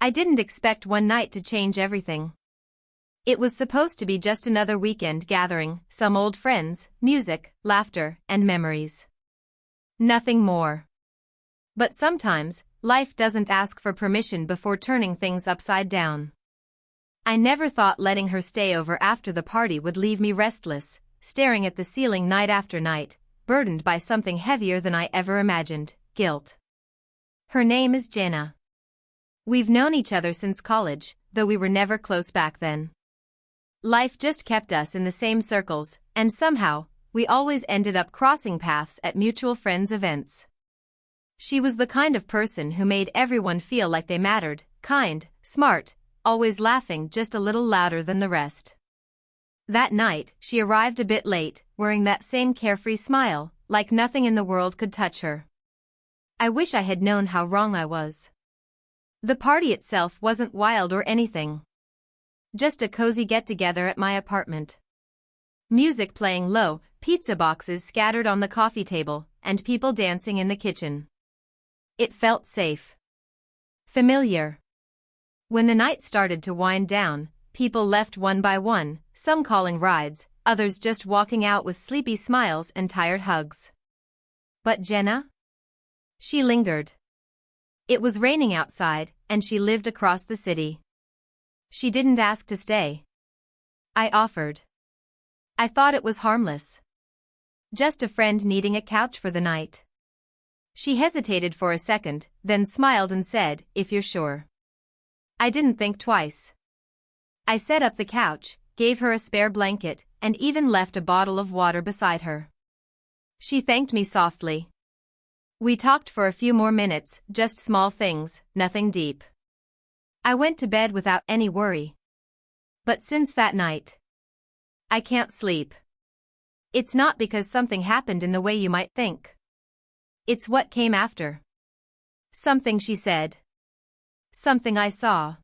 I didn't expect one night to change everything. It was supposed to be just another weekend gathering, some old friends, music, laughter, and memories. Nothing more. But sometimes, life doesn't ask for permission before turning things upside down. I never thought letting her stay over after the party would leave me restless, staring at the ceiling night after night, burdened by something heavier than I ever imagined, guilt. Her name is Jenna. We've known each other since college, though we were never close back then. Life just kept us in the same circles, and somehow, we always ended up crossing paths at mutual friends' events. She was the kind of person who made everyone feel like they mattered, kind, smart, always laughing just a little louder than the rest. That night, she arrived a bit late, wearing that same carefree smile, like nothing in the world could touch her. I wish I had known how wrong I was. The party itself wasn't wild or anything. Just a cozy get-together at my apartment. Music playing low, pizza boxes scattered on the coffee table, and people dancing in the kitchen. It felt safe. Familiar. When the night started to wind down, people left one by one, some calling rides, others just walking out with sleepy smiles and tired hugs. But Jenna? She lingered. It was raining outside, and she lived across the city. She didn't ask to stay. I offered. I thought it was harmless. Just a friend needing a couch for the night. She hesitated for a second, then smiled and said, "If you're sure." I didn't think twice. I set up the couch, gave her a spare blanket, and even left a bottle of water beside her. She thanked me softly. We talked for a few more minutes, just small things, nothing deep. I went to bed without any worry. But since that night, I can't sleep. It's not because something happened in the way you might think. It's what came after. Something she said. Something I saw.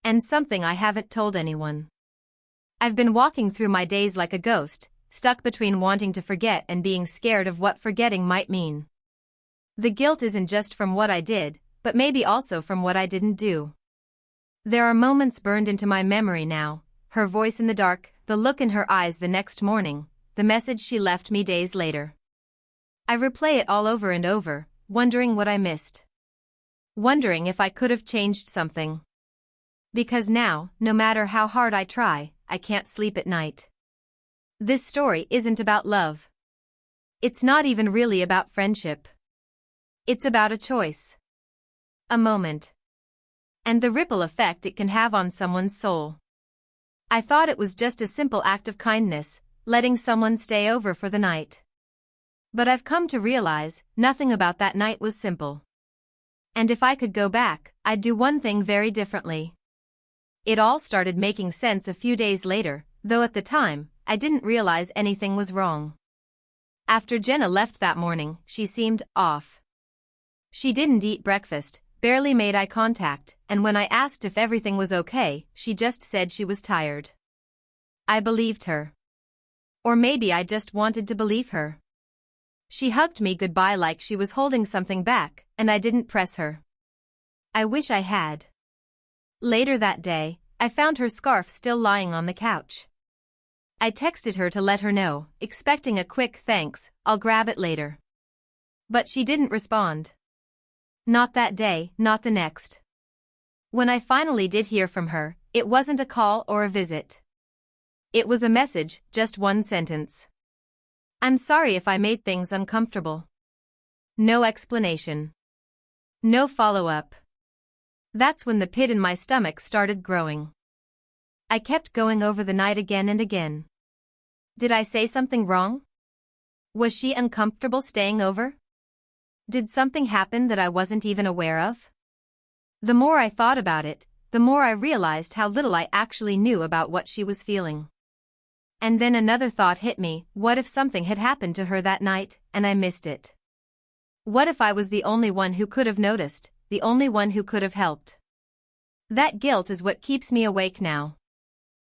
And something I haven't told anyone. I've been walking through my days like a ghost, stuck between wanting to forget and being scared of what forgetting might mean. The guilt isn't just from what I did, but maybe also from what I didn't do. There are moments burned into my memory now, her voice in the dark, the look in her eyes the next morning, the message she left me days later. I replay it all over and over, wondering what I missed. Wondering if I could have changed something. Because now, no matter how hard I try, I can't sleep at night. This story isn't about love. It's not even really about friendship. It's about a choice. A moment. And the ripple effect it can have on someone's soul. I thought it was just a simple act of kindness, letting someone stay over for the night. But I've come to realize, nothing about that night was simple. And if I could go back, I'd do one thing very differently. It all started making sense a few days later, though at the time, I didn't realize anything was wrong. After Jenna left that morning, she seemed off. She didn't eat breakfast, barely made eye contact, and when I asked if everything was okay, she just said she was tired. I believed her. Or maybe I just wanted to believe her. She hugged me goodbye like she was holding something back, and I didn't press her. I wish I had. Later that day, I found her scarf still lying on the couch. I texted her to let her know, expecting a quick "thanks, I'll grab it later." But she didn't respond. Not that day, not the next. When I finally did hear from her, it wasn't a call or a visit. It was a message, just one sentence. "I'm sorry if I made things uncomfortable." No explanation. No follow-up. That's when the pit in my stomach started growing. I kept going over the night again and again. Did I say something wrong? Was she uncomfortable staying over? Did something happen that I wasn't even aware of? The more I thought about it, the more I realized how little I actually knew about what she was feeling. And then another thought hit me, what if something had happened to her that night, and I missed it? What if I was the only one who could have noticed, the only one who could have helped? That guilt is what keeps me awake now.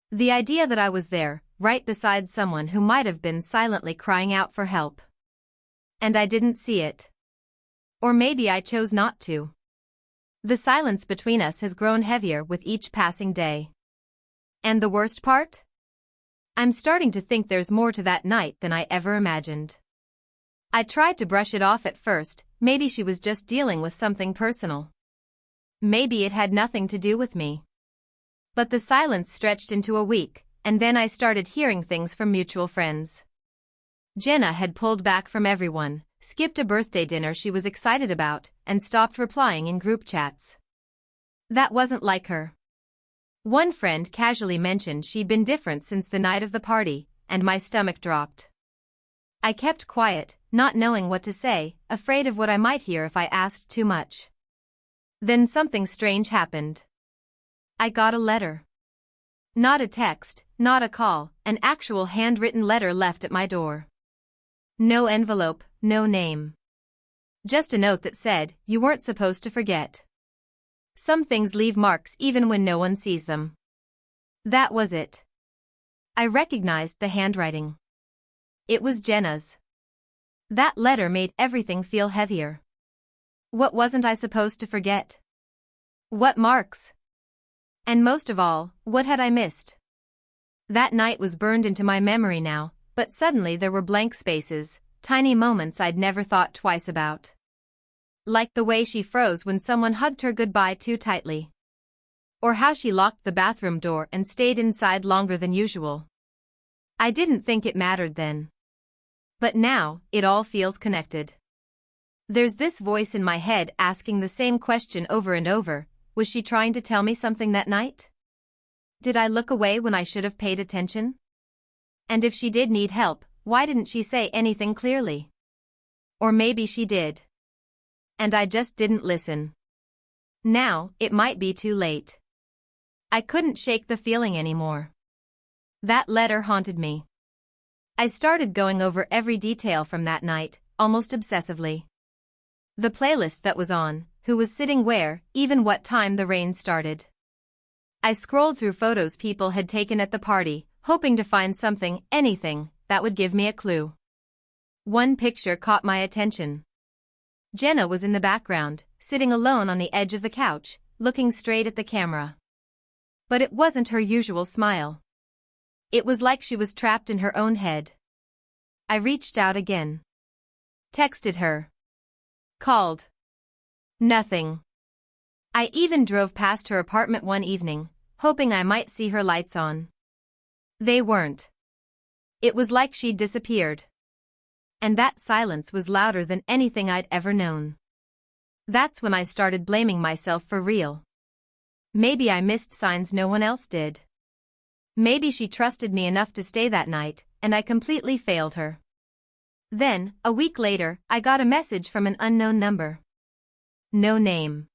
The idea that I was there, right beside someone who might have been silently crying out for help. And I didn't see it. Or maybe I chose not to. The silence between us has grown heavier with each passing day. And the worst part? I'm starting to think there's more to that night than I ever imagined. I tried to brush it off at first, maybe she was just dealing with something personal. Maybe it had nothing to do with me. But the silence stretched into a week, and then I started hearing things from mutual friends. Jenna had pulled back from everyone, skipped a birthday dinner she was excited about, and stopped replying in group chats. That wasn't like her. One friend casually mentioned she'd been different since the night of the party, and my stomach dropped. I kept quiet, not knowing what to say, afraid of what I might hear if I asked too much. Then something strange happened. I got a letter. Not a text, not a call, an actual handwritten letter left at my door. No envelope, no name. Just a note that said, "You weren't supposed to forget. Some things leave marks even when no one sees them." That was it. I recognized the handwriting. It was Jenna's. That letter made everything feel heavier. What wasn't I supposed to forget? What marks? And most of all, what had I missed? That night was burned into my memory now, but suddenly there were blank spaces, tiny moments I'd never thought twice about. Like the way she froze when someone hugged her goodbye too tightly. Or how she locked the bathroom door and stayed inside longer than usual. I didn't think it mattered then. But now, it all feels connected. There's this voice in my head asking the same question over and over: was she trying to tell me something that night? Did I look away when I should have paid attention? And if she did need help, why didn't she say anything clearly? Or maybe she did. And I just didn't listen. Now, it might be too late. I couldn't shake the feeling anymore. That letter haunted me. I started going over every detail from that night, almost obsessively. The playlist that was on, who was sitting where, even what time the rain started. I scrolled through photos people had taken at the party, hoping to find something, anything, that would give me a clue. One picture caught my attention. Jenna was in the background, sitting alone on the edge of the couch, looking straight at the camera. But it wasn't her usual smile. It was like she was trapped in her own head. I reached out again. Texted her. Called. Nothing. I even drove past her apartment one evening, hoping I might see her lights on. They weren't. It was like she'd disappeared. And that silence was louder than anything I'd ever known. That's when I started blaming myself for real. Maybe I missed signs no one else did. Maybe she trusted me enough to stay that night, and I completely failed her. Then, a week later, I got a message from an unknown number. No name.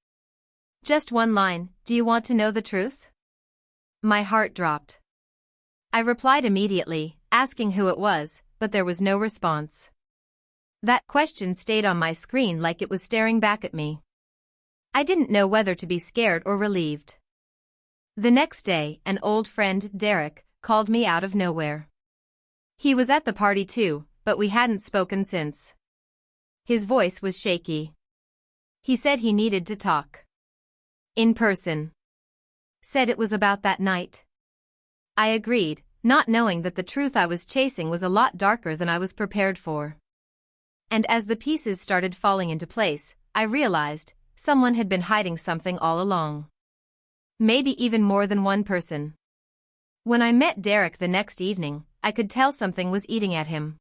Just one line: "Do you want to know the truth?" My heart dropped. I replied immediately, asking who it was, but there was no response. That question stayed on my screen like it was staring back at me. I didn't know whether to be scared or relieved. The next day, an old friend, Derek, called me out of nowhere. He was at the party too, but we hadn't spoken since. His voice was shaky. He said he needed to talk. In person. Said it was about that night. I agreed, not knowing that the truth I was chasing was a lot darker than I was prepared for. And as the pieces started falling into place, I realized someone had been hiding something all along. Maybe even more than one person. When I met Derek the next evening, I could tell something was eating at him.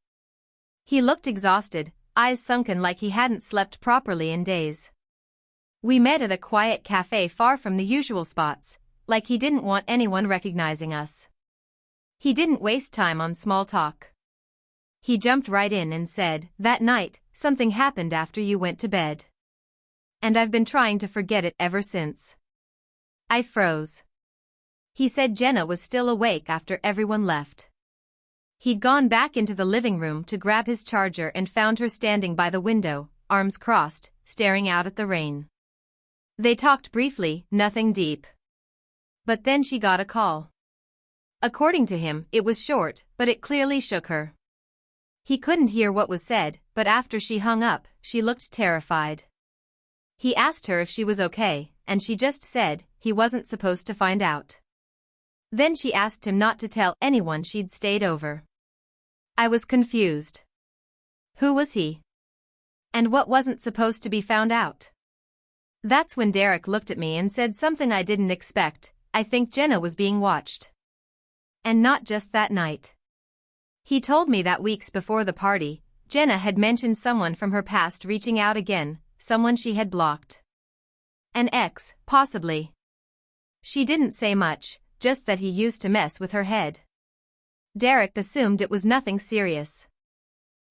He looked exhausted, eyes sunken like he hadn't slept properly in days. We met at a quiet cafe far from the usual spots, like he didn't want anyone recognizing us. He didn't waste time on small talk. He jumped right in and said, "That night, something happened after you went to bed. And I've been trying to forget it ever since." I froze. He said Jenna was still awake after everyone left. He'd gone back into the living room to grab his charger and found her standing by the window, arms crossed, staring out at the rain. They talked briefly, nothing deep. But then she got a call. According to him, it was short, but it clearly shook her. He couldn't hear what was said, but after she hung up, she looked terrified. He asked her if she was okay, and she just said he wasn't supposed to find out. Then she asked him not to tell anyone she'd stayed over. I was confused. Who was he? And what wasn't supposed to be found out? That's when Derek looked at me and said something I didn't expect. I think Jenna was being watched. And not just that night. He told me that weeks before the party, Jenna had mentioned someone from her past reaching out again, someone she had blocked. An ex, possibly. She didn't say much, just that he used to mess with her head. Derek assumed it was nothing serious.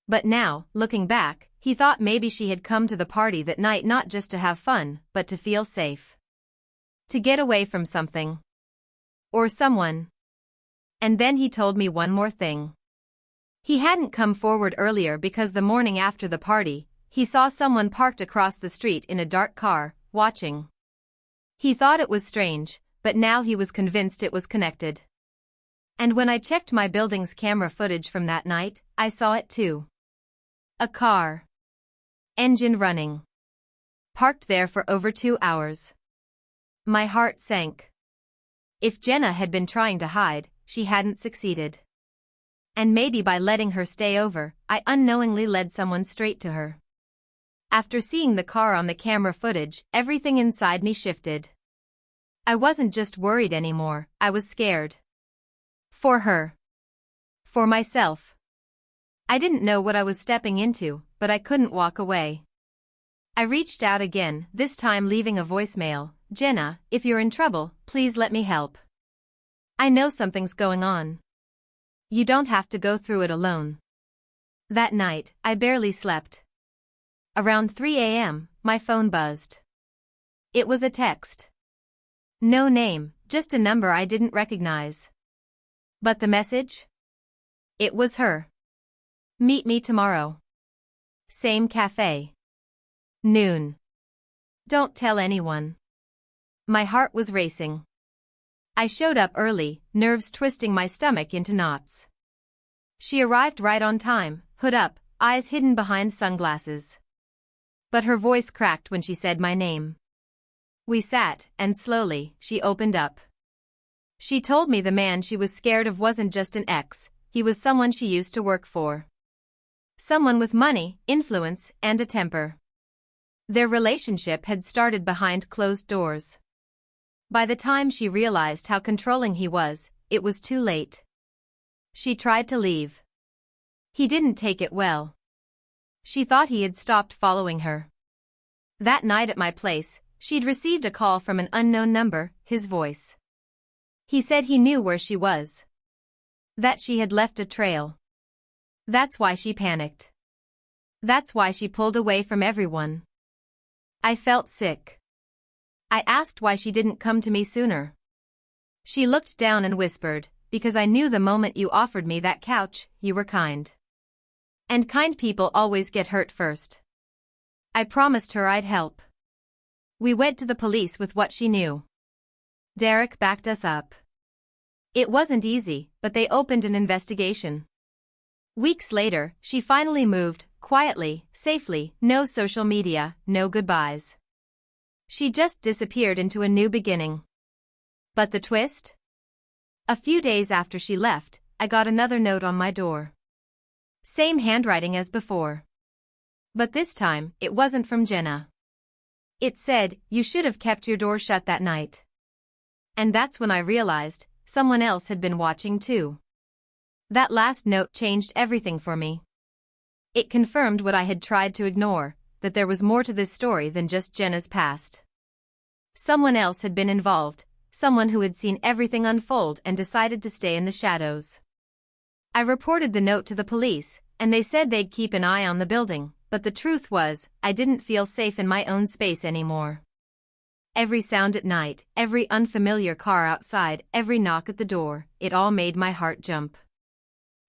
But now, looking back, he thought maybe she had come to the party that night not just to have fun, but to feel safe. To get away from something. Or someone. And then he told me one more thing. He hadn't come forward earlier because the morning after the party, he saw someone parked across the street in a dark car, watching. He thought it was strange, but now he was convinced it was connected. And when I checked my building's camera footage from that night, I saw it too. A car. Engine running. Parked there for over 2 hours. My heart sank. If Jenna had been trying to hide, she hadn't succeeded. And maybe by letting her stay over, I unknowingly led someone straight to her. After seeing the car on the camera footage, everything inside me shifted. I wasn't just worried anymore, I was scared. For her. For myself. I didn't know what I was stepping into, but I couldn't walk away. I reached out again, this time leaving a voicemail. Jenna, if you're in trouble, please let me help. I know something's going on. You don't have to go through it alone. That night, I barely slept. Around 3 a.m., my phone buzzed. It was a text. No name, just a number I didn't recognize. But the message? It was her. Meet me tomorrow. Same cafe. Noon. Don't tell anyone. My heart was racing. I showed up early, nerves twisting my stomach into knots. She arrived right on time, hood up, eyes hidden behind sunglasses. But her voice cracked when she said my name. We sat, and slowly, she opened up. She told me the man she was scared of wasn't just an ex, he was someone she used to work for. Someone with money, influence, and a temper. Their relationship had started behind closed doors. By the time she realized how controlling he was, it was too late. She tried to leave. He didn't take it well. She thought he had stopped following her. That night at my place, she'd received a call from an unknown number, his voice. He said he knew where she was. That she had left a trail. That's why she panicked. That's why she pulled away from everyone. I felt sick. I asked why she didn't come to me sooner. She looked down and whispered, because I knew the moment you offered me that couch, you were kind. And kind people always get hurt first. I promised her I'd help. We went to the police with what she knew. Derek backed us up. It wasn't easy, but they opened an investigation. Weeks later, she finally moved, quietly, safely, no social media, no goodbyes. She just disappeared into a new beginning. But the twist? A few days after she left, I got another note on my door. Same handwriting as before. But this time, it wasn't from Jenna. It said, you should have kept your door shut that night. And that's when I realized, someone else had been watching too. That last note changed everything for me. It confirmed what I had tried to ignore, that there was more to this story than just Jenna's past. Someone else had been involved, someone who had seen everything unfold and decided to stay in the shadows. I reported the note to the police, and they said they'd keep an eye on the building, but the truth was, I didn't feel safe in my own space anymore. Every sound at night, every unfamiliar car outside, every knock at the door, it all made my heart jump.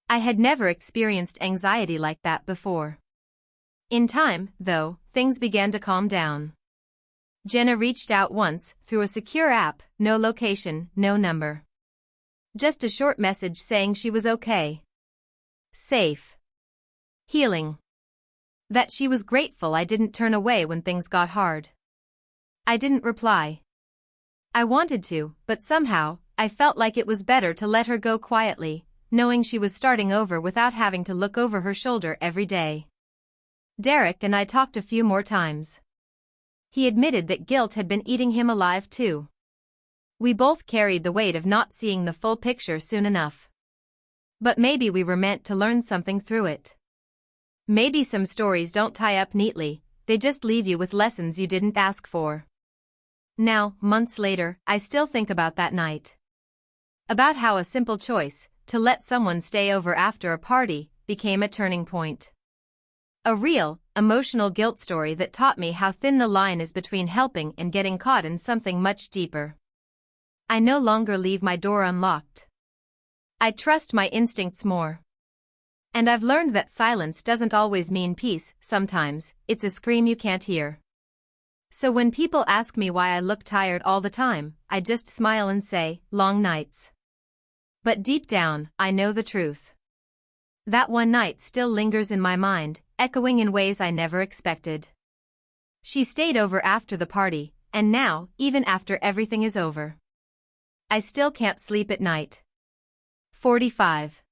I had never experienced anxiety like that before. In time, though, things began to calm down. Jenna reached out once, through a secure app, no location, no number. Just a short message saying she was okay. Safe. Healing. That she was grateful I didn't turn away when things got hard. I didn't reply. I wanted to, but somehow, I felt like it was better to let her go quietly, knowing she was starting over without having to look over her shoulder every day. Derek and I talked a few more times. He admitted that guilt had been eating him alive too. We both carried the weight of not seeing the full picture soon enough. But maybe we were meant to learn something through it. Maybe some stories don't tie up neatly, they just leave you with lessons you didn't ask for. Now, months later, I still think about that night. About how a simple choice, to let someone stay over after a party, became a turning point. A real, emotional guilt story that taught me how thin the line is between helping and getting caught in something much deeper. I no longer leave my door unlocked. I trust my instincts more. And I've learned that silence doesn't always mean peace, sometimes, it's a scream you can't hear. So when people ask me why I look tired all the time, I just smile and say, long nights. But deep down, I know the truth. That one night still lingers in my mind, echoing in ways I never expected. She stayed over after the party, and now, even after everything is over, I still can't sleep at night. 45.